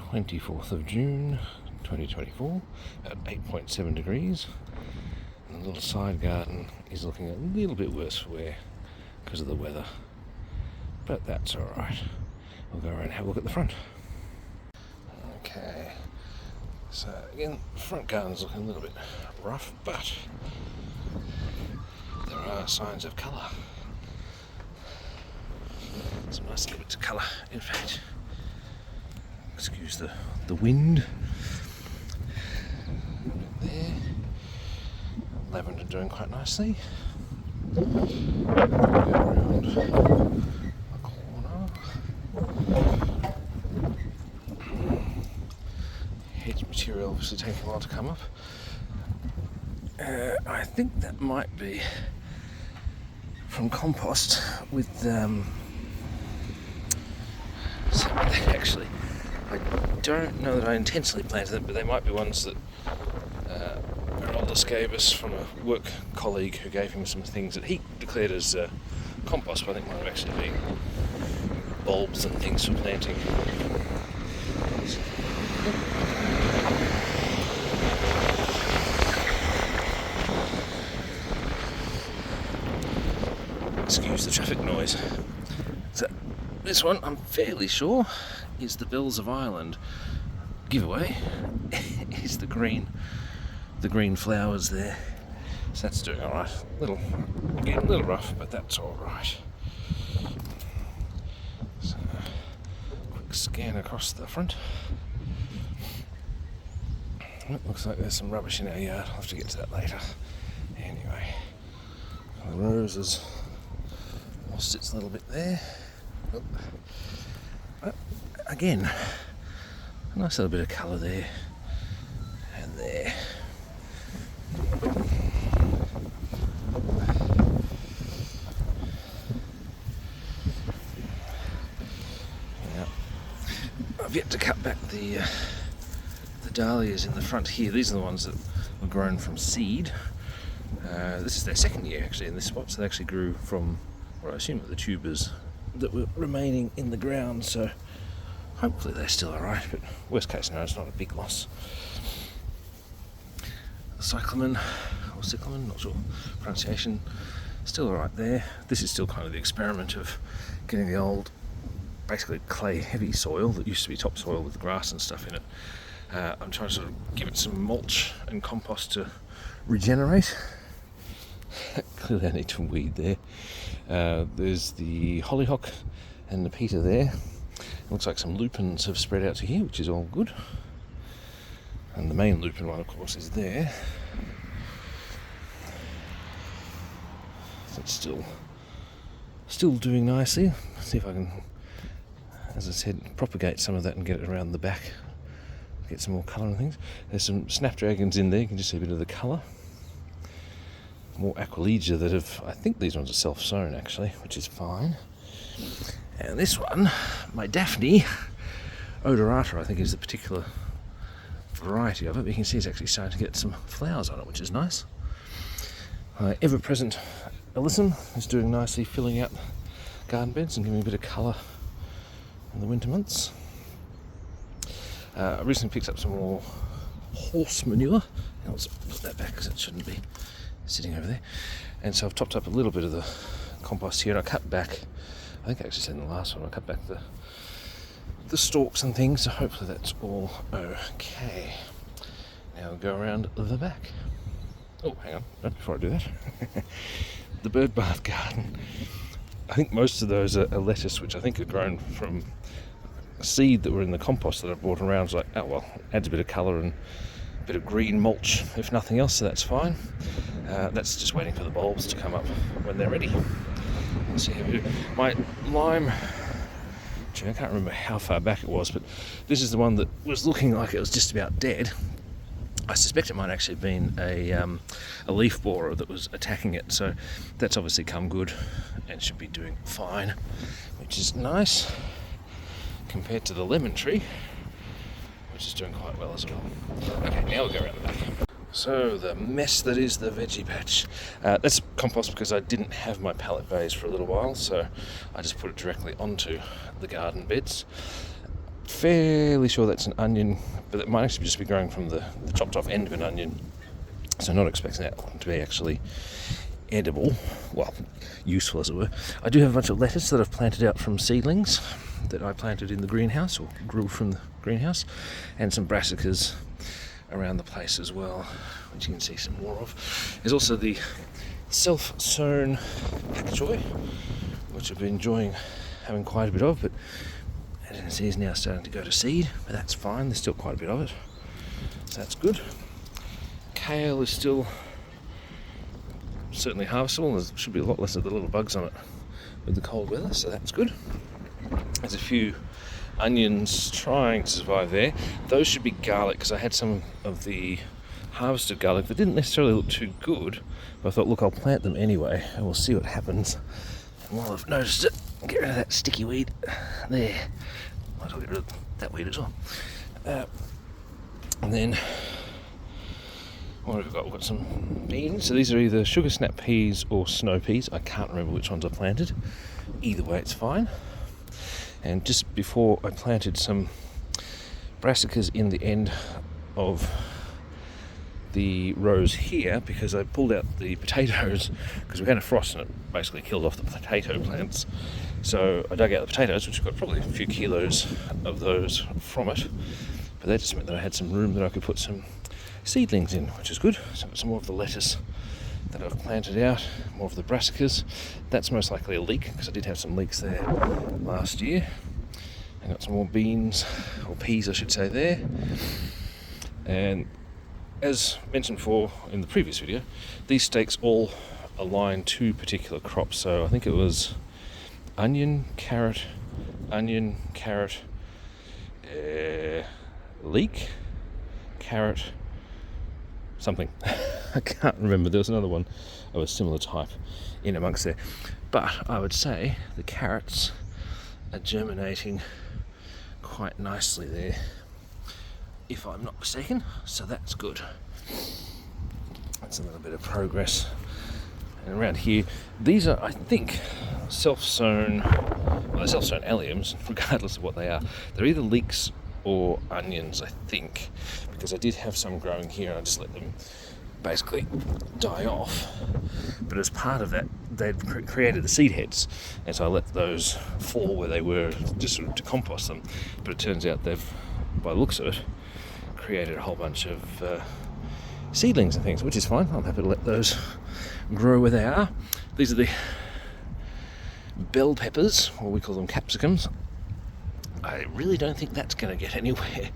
24th of June 2024 at 8.7 degrees. And the little side garden is looking a little bit worse for wear because of the weather, but that's alright. We'll go around and have a look at the front. Okay, so again, the front garden's looking a little bit rough, but there are signs of colour. Some nice little bits of colour, in fact. Excuse the wind. There. Lavender doing quite nicely. Go around the corner. Hedge material obviously taking a while to come up. I think that might be from compost with actually. I don't know that I intentionally planted them, but they might be ones that Arnoldus gave us from a work colleague who gave him some things that he declared as compost, but I think might have actually been bulbs and things for planting. Excuse the traffic noise. So this one, I'm fairly sure, is the Bells of Ireland giveaway. Is the green flowers there. So that's doing alright. Again, a little rough, but that's alright. So, quick scan across the front. It looks like there's some rubbish in our yard. I'll have to get to that later. Anyway, the roses lost its little bit there. But again, a nice little bit of colour there and there. Now, I've yet to cut back the dahlias in the front here. These are the ones that were grown from seed. This is their second year actually in this spot, so they actually grew from what I assume are the tubers that were remaining in the ground, so hopefully they're still alright, but worst case scenario, it's not a big loss. The cyclamen, or cyclamen, not sure pronunciation, still alright there. This is still kind of the experiment of getting the old, basically clay heavy soil that used to be topsoil with grass and stuff in it. I'm trying to sort of give it some mulch and compost to regenerate. Clearly I need to weed there. There's the hollyhock and the peter there. Looks like some lupins have spread out to here, which is all good. And the main lupin one, of course, is there. So it's still doing nicely. See if I can, as I said, propagate some of that and get it around the back. Get some more colour and things. There's some snapdragons in there. You can just see a bit of the colour. More aquilegia that have, I think these ones are self-sown actually, which is fine. And this one, my Daphne odorata, I think is the particular variety of it. But you can see it's actually starting to get some flowers on it, which is nice. Ever-present alyssum is doing nicely, filling out garden beds and giving a bit of colour in the winter months. I recently picked up some more horse manure. Now let's put that back because it shouldn't be sitting over there. And so I've topped up a little bit of the compost here, and I cut back, I think I actually said in the last one, I cut back the stalks and things, so hopefully that's all okay. Now we'll go around the back. Oh, hang on, before I do that. The bird bath garden. I think most of those are lettuce, which I think are grown from seed that were in the compost that I brought around. It's like, oh well, adds a bit of colour and a bit of green mulch, if nothing else, so that's fine. That's just waiting for the bulbs to come up when they're ready. Let's see how we do. My lime tree, I can't remember how far back it was, but this is the one that was looking like it was just about dead. I suspect it might actually have been a leaf borer that was attacking it, so that's obviously come good and should be doing fine, which is nice compared to the lemon tree, which is doing quite well as well. Okay, now we'll go around the back. So the mess that is the veggie patch. That's compost because I didn't have my pallet bays for a little while, so I just put it directly onto the garden beds. fairly sure that's an onion, but it might actually just be growing from the chopped off end of an onion. So not expecting that to be actually edible, well, useful as it were. I do have a bunch of lettuce that I've planted out from seedlings that I planted in the greenhouse, or grew from the greenhouse, and some brassicas around the place as well, which you can see some more of. There's also the self-sown pak choy, which I've been enjoying having quite a bit of, but as you can see is now starting to go to seed, but that's fine, there's still quite a bit of it, so that's good. Kale is still certainly harvestable, and there should be a lot less of the little bugs on it with the cold weather, so that's good. There's a few onions trying to survive there. Those should be garlic, because I had some of the harvested garlic that didn't necessarily look too good, but I thought, look, I'll plant them anyway and we'll see what happens. And while I've noticed it, get rid of that sticky weed there. Might as well get rid of that weed as well. And then what have we got? We've got some beans. So these are either sugar snap peas or snow peas. I can't remember which ones I planted. Either way, it's fine. And just before I planted some brassicas in the end of the rows here, because I pulled out the potatoes because we had a frost and it basically killed off the potato plants. So I dug out the potatoes, which got probably a few kilos of those from it. But that just meant that I had some room that I could put some seedlings in, which is good. So I've got some more of the lettuce that I've planted out, more of the brassicas. That's most likely a leek, because I did have some leeks there last year. I got some more beans, or peas I should say, there. And as mentioned before in the previous video, these stakes all align to particular crops. So I think it was onion, carrot, leek, carrot, something. I can't remember. There was another one of a similar type in amongst there. But I would say the carrots are germinating quite nicely there, if I'm not mistaken, so that's good. That's a little bit of progress. And around here, these are, I think, self-sown alliums, regardless of what they are. They're either leeks or onions, I think, because I did have some growing here and I just let them basically die off. But as part of that, they'd created the seed heads, and so I let those fall where they were, just sort of to compost them. But it turns out they've, by the looks of it, created a whole bunch of seedlings and things, which is fine. I'm happy to let those grow where they are. These are the bell peppers, or we call them capsicums. I really don't think that's going to get anywhere.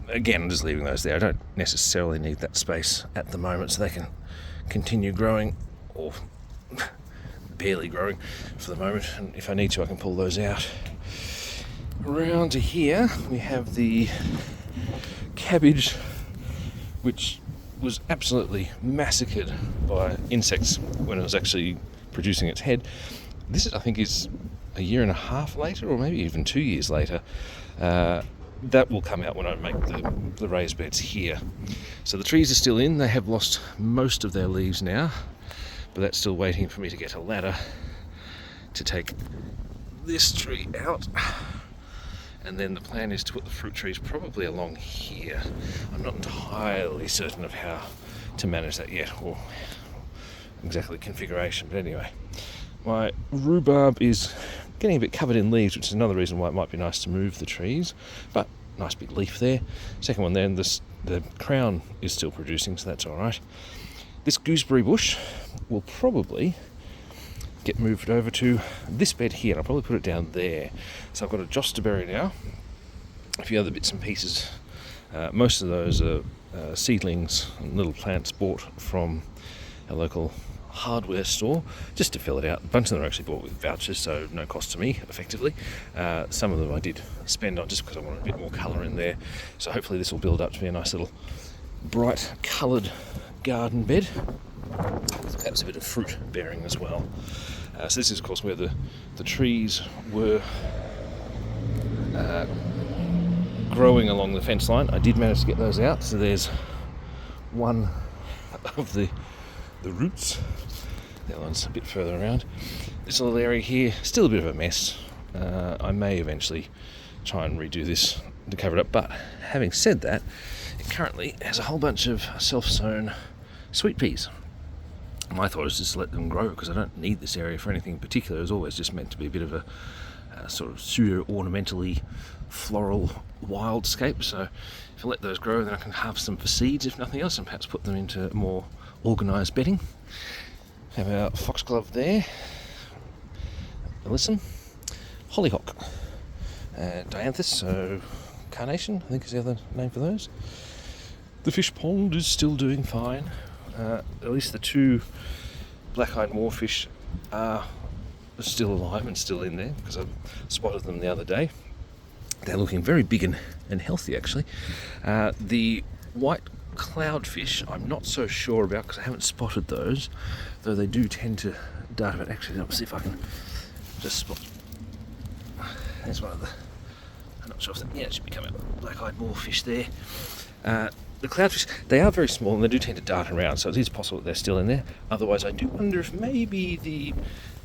Again, I'm just leaving those there. I don't necessarily need that space at the moment, so they can continue growing, or barely growing for the moment, and if I need to I can pull those out. Around to here we have the cabbage, which was absolutely massacred by insects when it was actually producing its head. This, I think, is a year and a half later, or maybe even 2 years later. That will come out when I make the raised beds here. So the trees are still in. They have lost most of their leaves now, but that's still waiting for me to get a ladder to take this tree out. And then the plan is to put the fruit trees probably along here. I'm not entirely certain of how to manage that yet, or exactly configuration, but anyway. My rhubarb is getting a bit covered in leaves, which is another reason why it might be nice to move the trees, but nice big leaf there. Second one there, and the crown is still producing, so that's all right. This gooseberry bush will probably get moved over to this bed here, and I'll probably put it down there. So I've got a jostaberry now, a few other bits and pieces. Most of those are seedlings and little plants bought from a local hardware store just to fill it out. A bunch of them are actually bought with vouchers, so no cost to me effectively. Some of them I did spend on just because I wanted a bit more colour in there, so hopefully this will build up to be a nice little bright coloured garden bed with perhaps a bit of fruit bearing as well. So this is of course where the trees were growing along the fence line. I did manage to get those out, so there's one of the roots. The other one's a bit further around. This little area here, still a bit of a mess. I may eventually try and redo this to cover it up. But having said that, it currently has a whole bunch of self-sown sweet peas. My thought is just to let them grow, because I don't need this area for anything in particular. It was always just meant to be a bit of a sort of pseudo-ornamentally floral wildscape. So if I let those grow, then I can harvest them for seeds, if nothing else, and perhaps put them into more organised bedding. Have our foxglove there, alyssum, hollyhock, dianthus, so carnation, I think is the other name for those. The fish pond is still doing fine. At least the 2 black-eyed moorfish are still alive and still in there, because I spotted them the other day. They're looking very big and healthy, actually. The white cloudfish I'm not so sure about, because I haven't spotted those, though they do tend to dart about. Actually, let's see if I can just spot. There's one of the, I'm not sure if it should be coming up, black-eyed moorfish there. The cloudfish, they are very small and they do tend to dart around, so it is possible that they're still in there. Otherwise, I do wonder if maybe the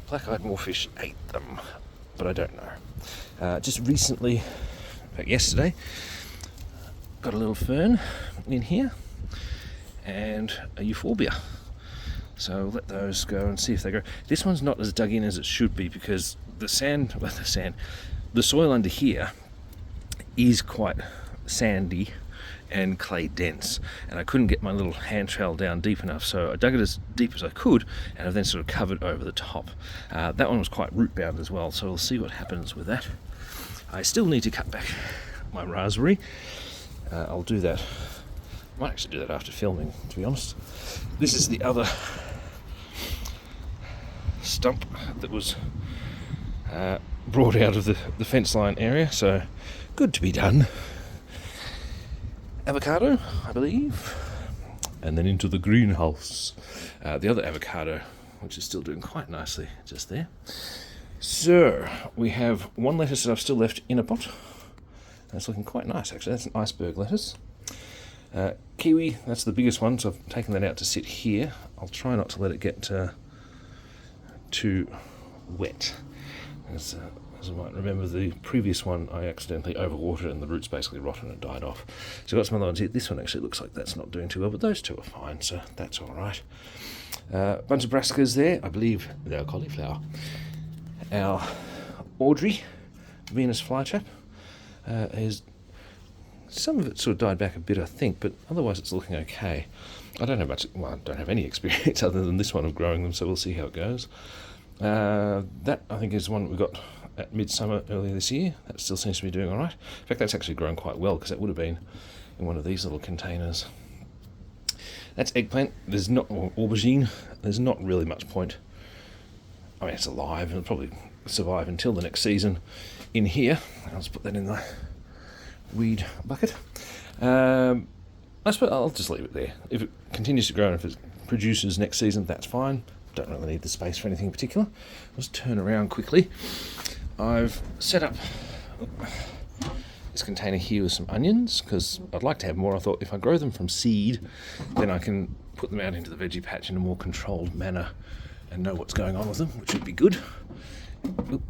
black-eyed moorfish ate them, but I don't know. Just recently, in fact yesterday, got a little fern in here and a euphorbia. So let those go and see if they grow. This one's not as dug in as it should be, because the soil under here is quite sandy and clay dense, and I couldn't get my little hand trowel down deep enough, so I dug it as deep as I could, and I've then sort of covered over the top. That one was quite root bound as well, so we'll see what happens with that. I still need to cut back my raspberry. I'll do that. I might actually do that after filming, to be honest. This is the other stump that was brought out of the fence line area, so good to be done. Avocado, I believe, and then into the greenhouse. The other avocado, which is still doing quite nicely just there. So we have one lettuce that I've still left in a pot. That's looking quite nice, actually. That's an iceberg lettuce. Kiwi, that's the biggest one, so I've taken that out to sit here. I'll try not to let it get too wet. As I might remember, the previous one I accidentally overwatered and the roots basically rotted and it died off. So I've got some other ones here. This one actually looks like that's not doing too well, but those two are fine, so that's all right. Bunch of brassicas there. I believe they're cauliflower. Our Audrey, Venus flytrap, is some of it sort of died back a bit, I think, but otherwise it's looking okay. I don't have any experience other than this one of growing them, so we'll see how it goes. That I think is one we got at midsummer earlier this year. That still seems to be doing all right. In fact, that's actually grown quite well, because that would have been in one of these little containers. That's eggplant. There's not aubergine. There's not really much point. I mean, it's alive and it'll probably survive until the next season in here. I'll just put that in the weed bucket. I suppose I'll just leave it there. If it continues to grow and if it produces next season, that's fine. Don't really need the space for anything in particular. Let's turn around quickly. I've set up this container here with some onions, because I'd like to have more. I thought if I grow them from seed, then I can put them out into the veggie patch in a more controlled manner and know what's going on with them, which would be good.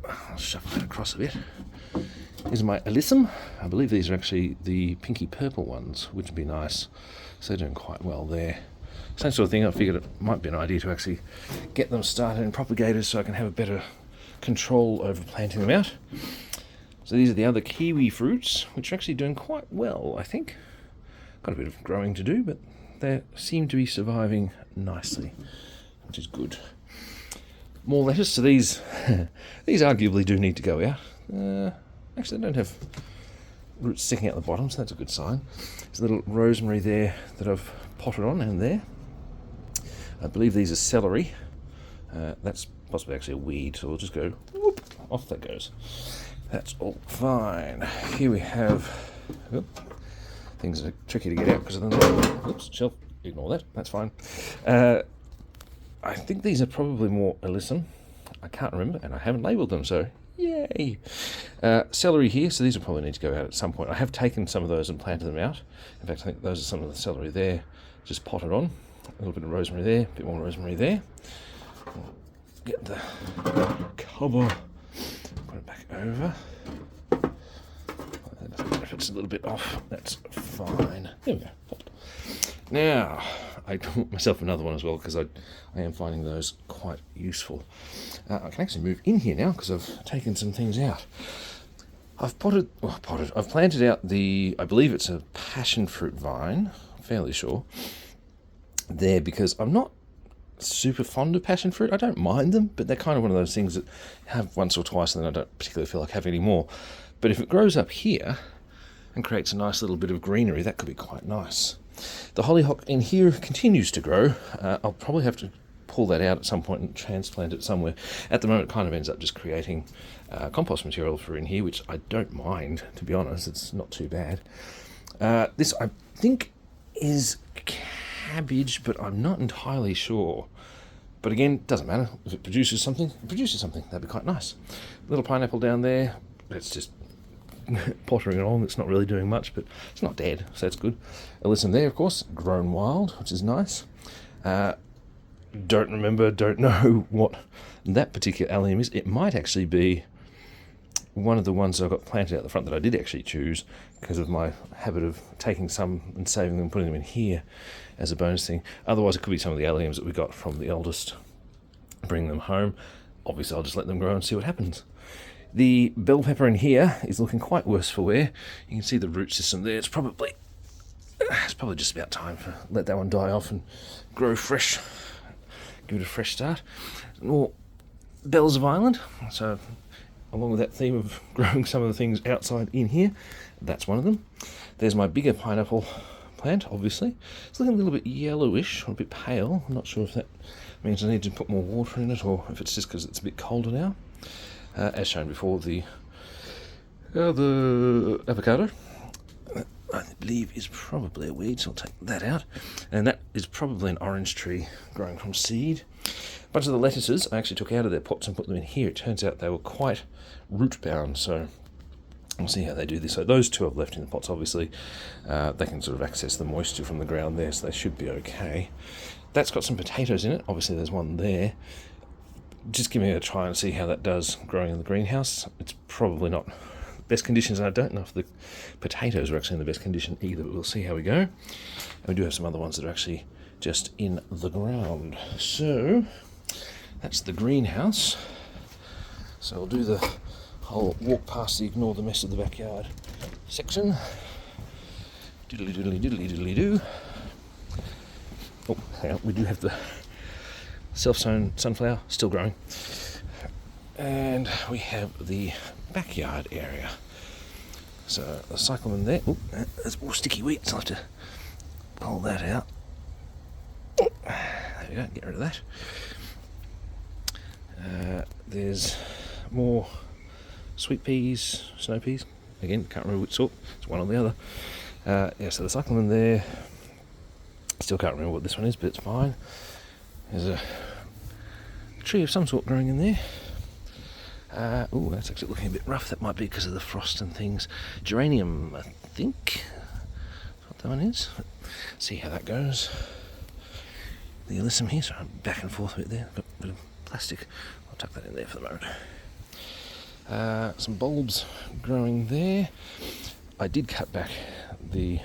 I'll shuffle that across a bit. Here's my alyssum. I believe these are actually the pinky purple ones, which would be nice. So they're doing quite well there. Same sort of thing. I figured it might be an idea to actually get them started in propagators so I can have a better control over planting them out. So these are the other kiwi fruits, which are actually doing quite well, I think. Got a bit of growing to do, but they seem to be surviving nicely, which is good. More lettuce. So these these arguably do need to go out. Actually, they don't have roots sticking out the bottom, so that's a good sign. There's a little rosemary there that I've potted on, and there. I believe these are celery. That's possibly actually a weed, so we'll just go, whoop, off that goes. That's all fine. Here we have, things are tricky to get out because of the, oops, shelf, ignore that, that's fine. I think these are probably more alyssum. I can't remember, and I haven't labelled them, so yay. Celery here, so these will probably need to go out at some point. I have taken some of those and planted them out. In fact, I think those are some of the celery there, just potted on. A little bit of rosemary there, a bit more rosemary there. Get the cover, put it back over. it's a little bit off. That's fine. There we go. Now, I bought myself another one as well because I am finding those quite useful. I can actually move in here now because I've taken some things out. I've planted out I believe it's a passion fruit vine, I'm fairly sure, there, because I'm not super fond of passion fruit. I don't mind them, but they're kind of one of those things that I have once or twice and then I don't particularly feel like having any more. But if it grows up here and creates a nice little bit of greenery, that could be quite nice. The hollyhock in here continues to grow. I'll probably have to pull that out at some point and transplant it somewhere. At the moment, it kind of ends up just creating compost material for in here, which I don't mind, to be honest. It's not too bad. This, I think, is cabbage, but I'm not entirely sure. But again, doesn't matter. If it produces something, it produces something. That'd be quite nice. Little pineapple down there. It's just pottering along. It's not really doing much, but it's not dead, so that's good. Alyssum there, of course, grown wild, which is nice. Don't know what that particular allium is. It might actually be one of the ones that I got planted out the front that I did actually choose because of my habit of taking some and saving them and putting them in here as a bonus thing. Otherwise, it could be some of the alliums that we got from the eldest. Bring them home. Obviously, I'll just let them grow and see what happens. The bell pepper in here is looking quite worse for wear. You can see the root system there. It's probably just about time to let that one die off and grow fresh. Give it a fresh start. More bells of Ireland. So, along with that theme of growing some of the things outside in here, that's one of them. There's my bigger pineapple plant, obviously. It's looking a little bit yellowish, or a bit pale. I'm not sure if that means I need to put more water in it, or if it's just because it's a bit colder now. As shown before, the avocado, I believe, is probably a weed, so I'll take that out. And that is probably an orange tree growing from seed. A bunch of the lettuces I actually took out of their pots and put them in here. It turns out they were quite root bound, so we'll see how they do this. So those two I've left in the pots, obviously. They can sort of access the moisture from the ground there, so they should be okay. That's got some potatoes in it. Obviously there's one there. Just giving it a try and see how that does growing in the greenhouse. It's probably not the best conditions, and I don't know if the potatoes are actually in the best condition either, but we'll see how we go. And we do have some other ones that are actually just in the ground. So that's the greenhouse. So I'll do the whole walk past the ignore the mess of the backyard section. Diddly diddly diddly diddly do. Oh, hang on, we do have the self-sown sunflower still growing, and we have the backyard area. So the cyclamen there. Oh, there's more sticky weeds. I'll have to pull that out. There we go. Get rid of that. There's more sweet peas, snow peas. Again, can't remember which sort. It's one or the other. So the cyclamen there. Still can't remember what this one is, but it's fine. There's a tree of some sort growing in there. That's actually looking a bit rough. That might be because of the frost and things. Geranium, I think. That's what that one is. Let's see how that goes. The alyssum here, so I'm back and forth a bit there. Got a bit of plastic. I'll tuck that in there for the moment. Some bulbs growing there. I did cut back the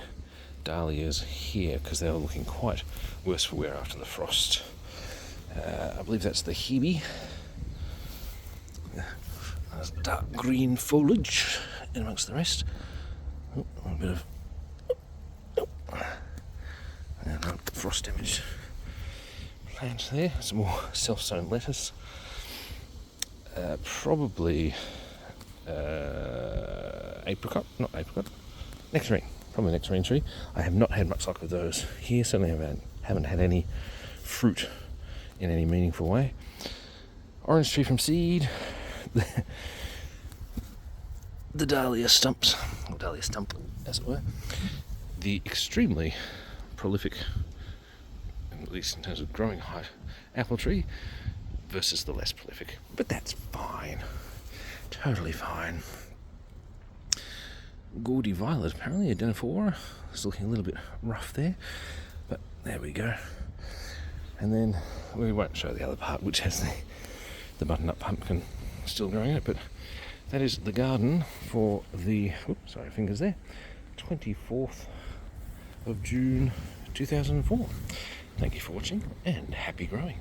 dahlias here because they were looking quite worse for wear after the frost. I believe that's the Hebe. There's dark green foliage in amongst the rest. A bit of frost damage plant there. Some more self-sown lettuce. Probably nectarine. Probably nectarine tree. I have not had much luck with those here. Certainly haven't had any fruit in any meaningful way. Orange tree from seed. The dahlia stumps, or dahlia stump, as it were. The extremely prolific, at least in terms of growing height, apple tree versus the less prolific. But that's fine. Totally fine. Gaudy violet, apparently, Adenifora. It's looking a little bit rough there, but there we go. And then we won't show the other part, which has the button-up pumpkin still growing in it, but that is the garden for the, oops, sorry, fingers there, 24th of June 2004. Thank you for watching and happy growing.